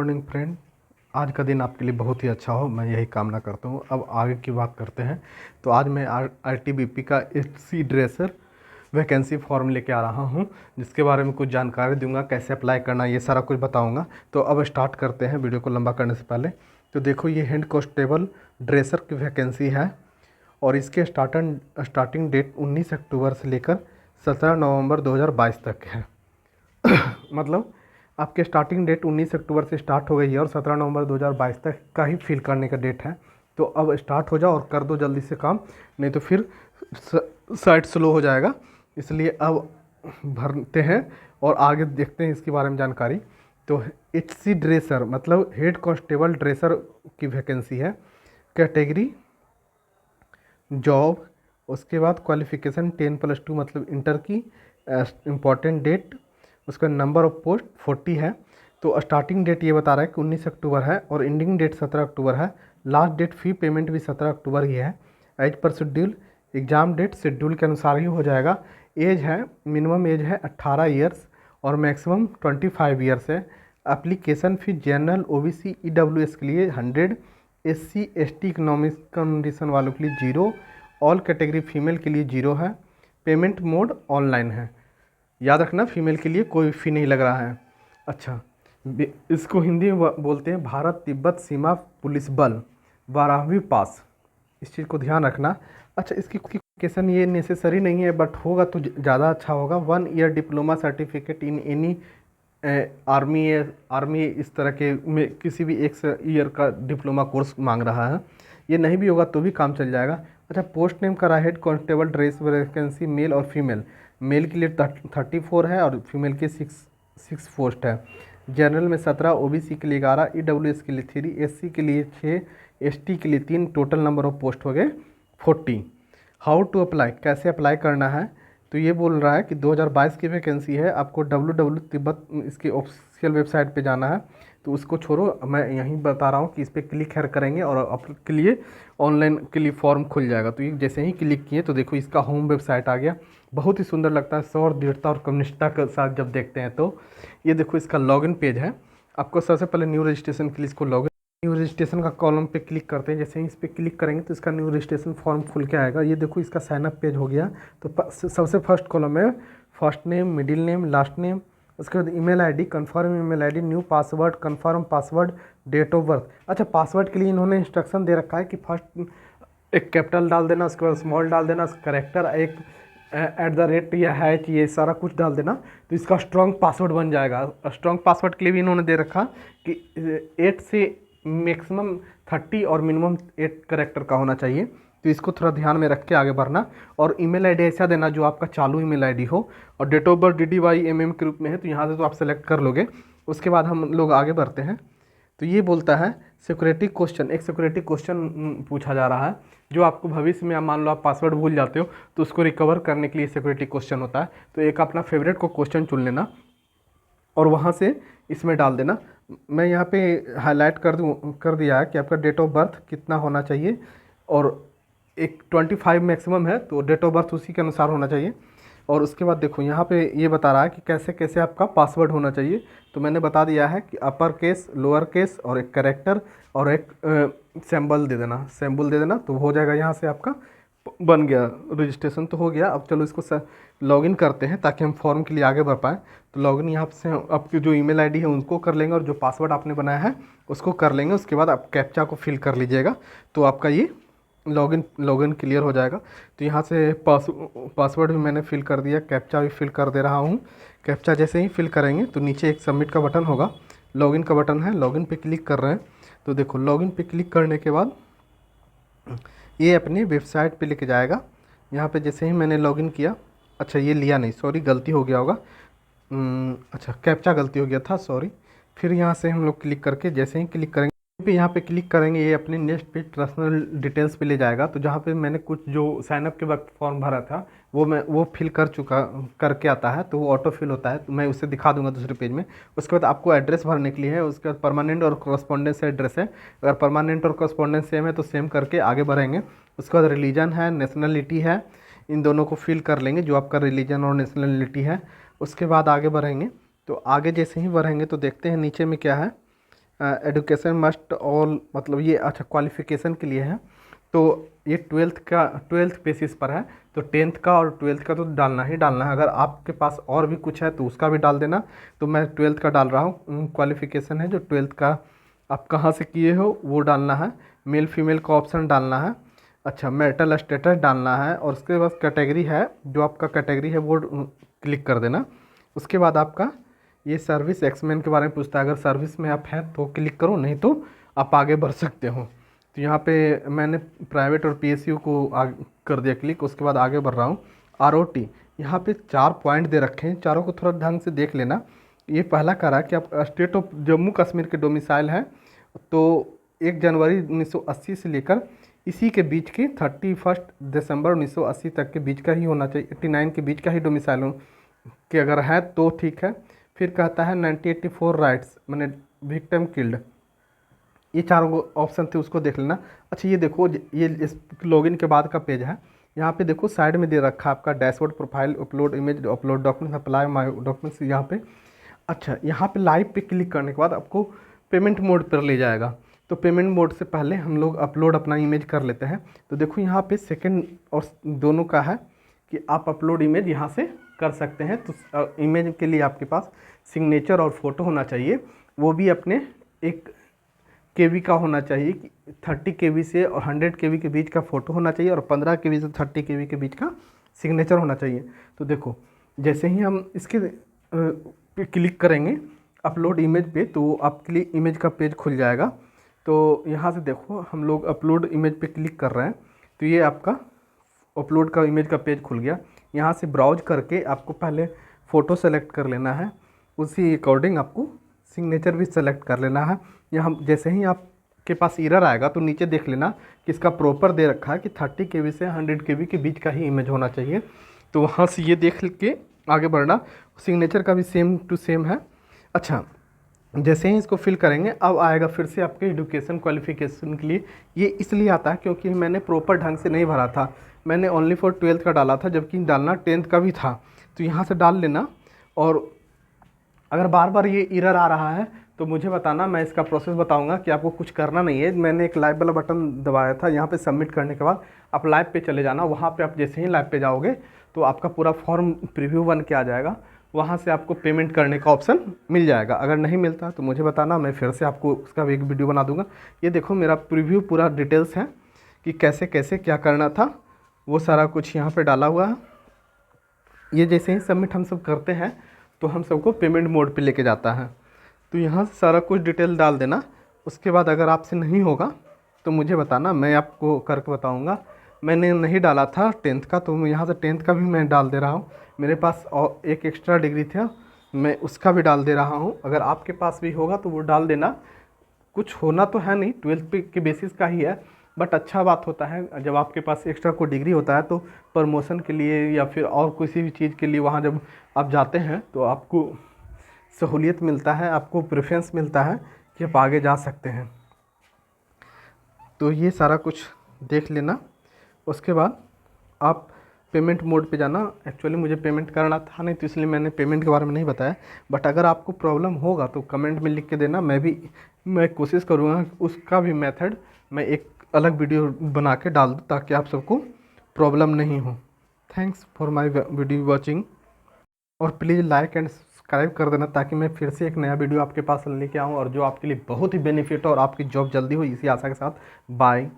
Morning friend. आज का दिन आपके लिए बहुत ही अच्छा हो, मैं यही कामना करता हूँ। अब आगे की बात करते हैं। तो आज मैं आईटीबीपी का एचसी ड्रेसर वैकेंसी फॉर्म लेके आ रहा हूँ, जिसके बारे में कुछ जानकारी दूंगा, कैसे अप्लाई करना ये सारा कुछ बताऊंगा। तो अब स्टार्ट करते हैं वीडियो को लंबा करने से पहले। तो देखो, ये हेड कांस्टेबल ड्रेसर की वैकेंसी है और इसके स्टार्टिंग डेट 19 अक्टूबर से लेकर 17 नवंबर 2022 तक है। मतलब आपके स्टार्टिंग डेट 19 अक्टूबर से स्टार्ट हो गई है और 17 नवंबर 2022 तक का ही फिल करने का डेट है। तो अब स्टार्ट हो जाओ और कर दो जल्दी से काम, नहीं तो फिर साइट स्लो हो जाएगा। इसलिए अब भरते हैं और आगे देखते हैं इसके बारे में जानकारी। तो एचसी ड्रेसर मतलब हेड कांस्टेबल ड्रेसर की वैकेंसी है। कैटेगरी जॉब, उसके बाद क्वालिफ़िकेशन 10+2 मतलब इंटर की। इम्पॉर्टेंट डेट, उसका नंबर ऑफ पोस्ट 40 है। तो स्टार्टिंग डेट ये बता रहा है कि 19 अक्टूबर है और एंडिंग डेट 17 अक्टूबर है। लास्ट डेट फ़ी पेमेंट भी 17 अक्टूबर ही है। As per schedule, exam date schedule के अनुसार ही हो जाएगा। एज है, मिनिमम एज है 18 ईयर्स और मैक्सिमम 25 ईयर्स है। Application fee general, OBC, EWS के लिए 100, एससी एसटी इकोनॉमिक कंडीशन वालों के लिए 0, ऑल कैटेगरी फीमेल के लिए 0 है। पेमेंट मोड ऑनलाइन है। याद रखना, फीमेल के लिए कोई फ़ी नहीं लग रहा है। अच्छा, इसको हिंदी में बोलते हैं भारत तिब्बत सीमा पुलिस बल 12वीं पास। इस चीज़ को ध्यान रखना। अच्छा, इसकी क्वालिफिकेशन ये नेसेसरी नहीं है, बट होगा तो ज़्यादा अच्छा होगा। 1 year diploma certificate in any army इस तरह के में किसी भी एक ईयर का डिप्लोमा कोर्स मांग रहा है। ये नहीं भी होगा तो भी काम चल जाएगा। अच्छा, पोस्ट नेम करा head constable dress vacancy male और फीमेल। मेल के लिए 34 है और फीमेल के 6 पोस्ट है। जनरल में 17, ओबीसी के लिए 11, ईडब्ल्यूएस के लिए 3, एससी के लिए 6, एसटी के लिए 3, टोटल नंबर ऑफ पोस्ट हो गए 40। हाउ टू अप्लाई, कैसे अप्लाई करना है? तो ये बोल रहा है कि 2022 की वैकेंसी है। आपको www तिब्बत इसके ऑफिशियल वेबसाइट पे जाना है। तो उसको छोड़ो, मैं यहीं बता रहा हूँ कि इस पर क्लिक करेंगे और आपके लिए ऑनलाइन के लिए फॉर्म खुल जाएगा। तो ये जैसे ही क्लिक किए तो देखो इसका होम वेबसाइट आ गया। बहुत ही सुंदर लगता है, सौर दृढ़ता और कनिष्ठता के साथ जब देखते हैं तो ये देखो इसका लॉगिन पेज है। आपको सबसे पहले न्यू रजिस्ट्रेशन के लिए इसको लॉगिन, न्यू रजिस्ट्रेशन का कॉलम पे क्लिक करते हैं। जैसे ही इस पर क्लिक करेंगे तो इसका न्यू रजिस्ट्रेशन फॉर्म खुल के आएगा। ये देखो इसका साइनअप पेज हो गया। तो सबसे फर्स्ट कॉलम में first name, middle name, last name, उसके बाद email ID, confirm email ID, new password, confirm password, date of birth. अच्छा, पासवर्ड के लिए इन्होंने इंस्ट्रक्शन दे रखा है कि फर्स्ट एक कैपिटल डाल देना, उसके बाद स्मॉल डाल देना, करेक्टर एक @ या हैच, ये सारा कुछ डाल देना। तो इसका स्ट्रॉन्ग पासवर्ड बन जाएगा। स्ट्रॉन्ग पासवर्ड के लिए भी इन्होंने दे रखा कि 8 से मैक्सिमम 30 और मिनिमम 8 करेक्टर का होना चाहिए। तो इसको थोड़ा ध्यान में रख के आगे बढ़ना। और ईमेल आईडी ऐसा देना जो आपका चालू ईमेल आईडी हो। और डेट ऑफ बर्थ DDYMM के रूप में है, तो यहाँ से तो आप सेलेक्ट कर लोगे। उसके बाद हम लोग आगे बढ़ते हैं। तो ये बोलता है सिक्योरिटी क्वेश्चन, एक सिक्योरिटी क्वेश्चन पूछा जा रहा है जो आपको भविष्य में, मान लो आप पासवर्ड भूल जाते हो तो उसको रिकवर करने के लिए सिक्योरिटी क्वेश्चन होता है। तो एक अपना फेवरेट को क्वेश्चन चुन लेना और वहाँ से इसमें डाल देना। मैं यहाँ पे हाईलाइट कर दिया है कि आपका डेट ऑफ बर्थ कितना होना चाहिए और एक 25 मैक्सिमम है, तो डेट ऑफ बर्थ उसी के अनुसार होना चाहिए। और उसके बाद देखो यहाँ पे ये बता रहा है कि कैसे कैसे आपका पासवर्ड होना चाहिए। तो मैंने बता दिया है कि अपर केस, लोअर केस और एक करेक्टर और एक सिंबल दे देना, तो हो जाएगा। यहाँ से आपका बन गया, रजिस्ट्रेशन तो हो गया। अब चलो इसको लॉगिन करते हैं ताकि हम फॉर्म के लिए आगे बढ़ पाएँ। तो लॉगिन यहाँ से आपकी जो ईमेल आईडी है उनको कर लेंगे और जो पासवर्ड आपने बनाया है उसको कर लेंगे। उसके बाद आप कैप्चा को फिल कर लीजिएगा तो आपका ये लॉगिन क्लियर हो जाएगा। तो यहाँ से पासवर्ड भी मैंने फिल कर दिया, कैप्चा भी फिल कर दे रहा हूँ। कैप्चा जैसे ही फिल करेंगे तो नीचे एक सबमिट का बटन होगा, लॉगिन का बटन है, लॉगिन पे क्लिक कर रहे हैं। तो देखो लॉगिन पे क्लिक करने के बाद ये अपनी वेबसाइट पे लेके जाएगा। यहाँ पे जैसे ही मैंने लॉगिन किया, अच्छा ये लिया नहीं, सॉरी गलती हो गया होगा। अच्छा कैप्चा गलती हो गया था, सॉरी। फिर यहाँ से हम लोग क्लिक करके जैसे ही क्लिक करेंगे पे यहाँ पे क्लिक करेंगे, ये अपने नेक्स्ट पे पर्सनल डिटेल्स पे ले जाएगा। तो जहाँ पे मैंने कुछ जो साइनअप के वक्त फॉर्म भरा था वो फिल करके आता है, तो वो ऑटो फिल होता है। तो मैं उसे दिखा दूंगा दूसरे पेज में। उसके बाद आपको एड्रेस भरने के लिए है, उसके बाद परमानेंट और कॉरस्पॉन्डेंस एड्रेस है। अगर परमानेंट और कॉरस्पॉन्डेंस सेम है तो सेम करके आगे बढ़ेंगे। उसके बाद रिलीजन है, नेशनलिटी है, इन दोनों को फिल कर लेंगे जो आपका रिलीजन और नेशनलिटी है। उसके बाद आगे बढ़ेंगे। तो आगे जैसे ही बढ़ेंगे तो देखते हैं नीचे में क्या है। एडुकेशन मस्ट ऑल, मतलब ये अच्छा क्वालिफिकेशन के लिए है। तो ये ट्वेल्थ बेसिस पर है, तो टेंथ का और ट्वेल्थ का तो डालना ही डालना है। अगर आपके पास और भी कुछ है तो उसका भी डाल देना। तो मैं ट्वेल्थ का डाल रहा हूँ। क्वालिफिकेशन है जो ट्वेल्थ का आप कहाँ से किए हो वो डालना है। मेल फीमेल का ऑप्शन डालना है। अच्छा, मैरिटल स्टेटस डालना है, और उसके बाद कैटेगरी है, जो आपका कैटेगरी है वो क्लिक कर देना। उसके बाद आपका ये सर्विस एक्समैन के बारे में पूछता है। अगर सर्विस में आप हैं तो क्लिक करो, नहीं तो आप आगे बढ़ सकते हो। तो यहाँ पे मैंने प्राइवेट और पीएसयू को कर दिया क्लिक। उसके बाद आगे बढ़ रहा हूँ। आरओटी, यहाँ पे 4 पॉइंट दे रखे हैं, चारों को थोड़ा ढंग से देख लेना। ये पहला कह रहा है कि आप स्टेट ऑफ जम्मू कश्मीर के डोमिसाइल हैं, तो 1 जनवरी 1980 से लेकर इसी के बीच के 31 दिसंबर 1980 तक के बीच का ही होना चाहिए, 89 के बीच का ही डोमिसाइल हो कि अगर है तो ठीक है। फिर कहता है 1984 राइट्स, मैंने विक्टिम किल्ड। ये चारों ऑप्शन थे, उसको देख लेना। अच्छा, ये देखो, ये इस लॉगिन के बाद का पेज है। यहाँ पे देखो साइड में दे रखा है आपका dashboard, profile, upload image, upload documents, apply my documents यहाँ पे। अच्छा, यहाँ पे लाइव पे क्लिक करने के बाद आपको पेमेंट मोड पर ले जाएगा। तो पेमेंट मोड से पहले हम लोग अपलोड अपना इमेज कर लेते हैं। तो देखो यहाँ पे सेकंड और दोनों का है कि आप अपलोड इमेज यहाँ से कर सकते हैं। तो इमेज के लिए आपके पास सिग्नेचर और फोटो होना चाहिए, वो भी अपने 1 केबी का होना चाहिए। 30 केबी से और 100 केबी के बीच का फ़ोटो होना चाहिए, और 15 केबी से 30 केबी के बीच का सिग्नेचर होना चाहिए। तो देखो, जैसे ही हम इसके पे क्लिक करेंगे अपलोड इमेज पे, तो आपके लिए इमेज का पेज खुल जाएगा। तो यहाँ से देखो हम लोग अपलोड इमेज पे क्लिक कर रहे हैं, तो ये आपका अपलोड का इमेज का पेज खुल गया। यहाँ से ब्राउज करके आपको पहले फ़ोटो सेलेक्ट कर लेना है, उसी अकॉर्डिंग आपको सिग्नेचर भी सेलेक्ट कर लेना है। यहाँ जैसे ही आपके पास एरर आएगा तो नीचे देख लेना कि इसका प्रॉपर दे रखा है कि 30 केबी से 100 केबी के बीच का ही इमेज होना चाहिए। तो वहाँ से ये देख के आगे बढ़ना। सिग्नेचर का भी सेम टू सेम है। अच्छा, जैसे ही इसको फिल करेंगे अब आएगा फिर से आपके एजुकेशन क्वालिफिकेशन के लिए। ये इसलिए आता है क्योंकि मैंने प्रॉपर ढंग से नहीं भरा था, मैंने ओनली फॉर 12th का डाला था, जबकि डालना 10th का भी था। तो यहाँ से डाल लेना, और अगर बार बार ये एरर आ रहा है तो मुझे बताना, मैं इसका प्रोसेस बताऊंगा कि आपको कुछ करना नहीं है। मैंने एक लाइव वाला बटन दबाया था, यहाँ पे सबमिट करने के बाद आप लाइव पे चले जाना। वहाँ पे आप जैसे ही लाइव पे जाओगे तो आपका पूरा फॉर्म प्रीव्यू बन के आ जाएगा, वहाँ से आपको पेमेंट करने का ऑप्शन मिल जाएगा। अगर नहीं मिलता तो मुझे बताना, मैं फिर से आपको उसका भी एक वीडियो बना दूँगा। ये देखो मेरा प्रीव्यू पूरा डिटेल्स है कि कैसे कैसे क्या करना था, वो सारा कुछ यहाँ पर डाला हुआ है। ये जैसे ही सबमिट हम सब करते हैं तो हम सबको पेमेंट मोड पे लेके जाता है। तो यहाँ से सारा कुछ डिटेल डाल देना। उसके बाद अगर आपसे नहीं होगा तो मुझे बताना, मैं आपको करके बताऊँगा। मैंने नहीं डाला था 10th का, तो मैं यहाँ से 10th का भी मैं डाल दे रहा हूँ। मेरे पास और एक एक्स्ट्रा डिग्री था, मैं उसका भी डाल दे रहा हूँ। अगर आपके पास भी होगा तो वो डाल देना। कुछ होना तो है नहीं, 12th पे के बेसिस का ही है, बट अच्छा बात होता है जब आपके पास एक्स्ट्रा कोई डिग्री होता है, तो प्रमोशन के लिए या फिर और किसी भी चीज़ के लिए वहाँ जब आप जाते हैं तो आपको सहूलियत मिलता है, आपको प्रेफरेंस मिलता है कि आप आगे जा सकते हैं। तो ये सारा कुछ देख लेना। उसके बाद आप पेमेंट मोड पे जाना। एक्चुअली मुझे पेमेंट करना था नहीं, तो इसलिए मैंने पेमेंट के बारे में नहीं बताया। बट अगर आपको प्रॉब्लम होगा तो कमेंट में लिख के देना, मैं कोशिश करूँगा उसका भी मेथड मैं एक अलग वीडियो बना के डाल दूँ, ताकि आप सबको प्रॉब्लम नहीं हो। Thanks for my video watching, और प्लीज़ लाइक एंड सब्सक्राइब कर देना, ताकि मैं फिर से एक नया वीडियो आपके पास लेके आऊँ, और जो आपके लिए बहुत ही बेनिफिट हो और आपकी जॉब जल्दी हो, इसी आशा के साथ। बाय।